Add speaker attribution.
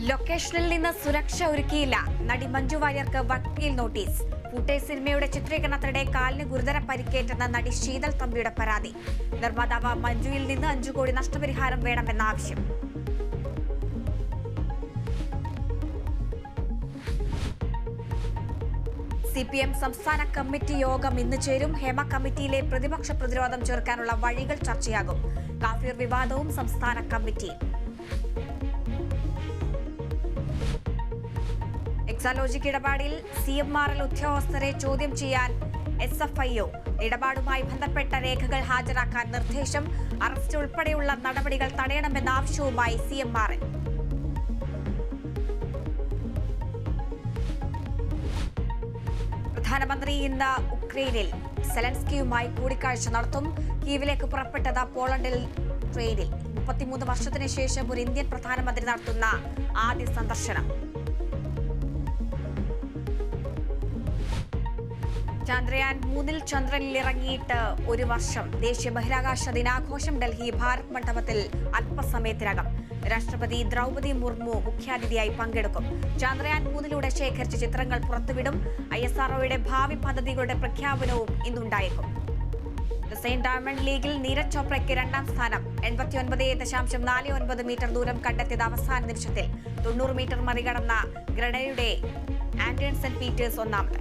Speaker 1: ലൊക്കേഷനിൽ നിന്ന് സുരക്ഷ ഒരുക്കിയില്ല. നടി മഞ്ജു വാര്യർക്ക് വക്കീൽ നോട്ടീസ്. ഫൂട്ടേജ് സിനിമയുടെ ചിത്രീകരണത്തിനിടെ കാലിന് ഗുരുതര പരിക്കേറ്റെന്ന നടി ശീതൽ തമ്പിയുടെ പരാതി. നിർമ്മാതാവ് മഞ്ജുവിൽ നിന്ന് 5 കോടി നഷ്ടപരിഹാരം വേണമെന്ന ആവശ്യം. CPM സംസ്ഥാന കമ്മിറ്റി യോഗം ഇന്ന് ചേരും. ഹേമ കമ്മിറ്റിയിലെ പ്രതിപക്ഷ പ്രതിരോധം ചേർക്കാനുള്ള വഴികൾ ചർച്ചയാകും. കാഫിർ വിവാദവും സംസ്ഥാന കമ്മിറ്റിയിൽ. എക്സാലോജിക് ഇടപാടിൽ CMRL ഉദ്യോഗസ്ഥരെ ചോദ്യം ചെയ്യാൻ SFIO. ഇടപാടുമായി ബന്ധപ്പെട്ട രേഖകൾ ഹാജരാക്കാൻ നിർദ്ദേശം. അറസ്റ്റ് ഉൾപ്പെടെയുള്ള നടപടികൾ തടയണമെന്ന ആവശ്യവുമായി CMRL. പ്രധാനമന്ത്രി ഇന്ന് ഉക്രൈനിൽ സെലൻസ്കിയുമായി കൂടിക്കാഴ്ച നടത്തും. കീവിലേക്ക് പുറപ്പെട്ടത് പോളണ്ടിൽ ട്രെയിനിൽ. 33 വർഷത്തിന് ശേഷം ഒരു ഇന്ത്യൻ പ്രധാനമന്ത്രി നടത്തുന്ന ആദ്യ സന്ദർശനം. ചന്ദ്രയാൻ 3 ചന്ദ്രനിൽ ഇറങ്ങിയിട്ട് 1 വർഷം. ദേശീയ ബഹിരാകാശ ദിനാഘോഷം ഡൽഹി ഭാരത് മണ്ഡപത്തിൽ അല്പസമയത്തിനകം. രാഷ്ട്രപതി ദ്രൗപദി മുർമു മുഖ്യാതിഥിയായി പങ്കെടുക്കും. ചന്ദ്രയാൻ 3 ശേഖരിച്ച ചിത്രങ്ങൾ പുറത്തുവിടും. ISROയുടെ ഭാവി പദ്ധതികളുടെ പ്രഖ്യാപനവും ഇന്നുണ്ടായേക്കും. സെയിന്റ് ഡയമണ്ട് ലീഗിൽ നീരജ് ചോപ്രയ്ക്ക് 2ാം സ്ഥാനം. 89.49 മീറ്റർ ദൂരം കണ്ടെത്തിയത് അവസാന നിമിഷത്തിൽ. 90 മീറ്റർ മറികടന്ന ഗ്രനഡയുടെ ആൻഡേഴ്സൺ പീറ്റേഴ്സ് 1ാമത്.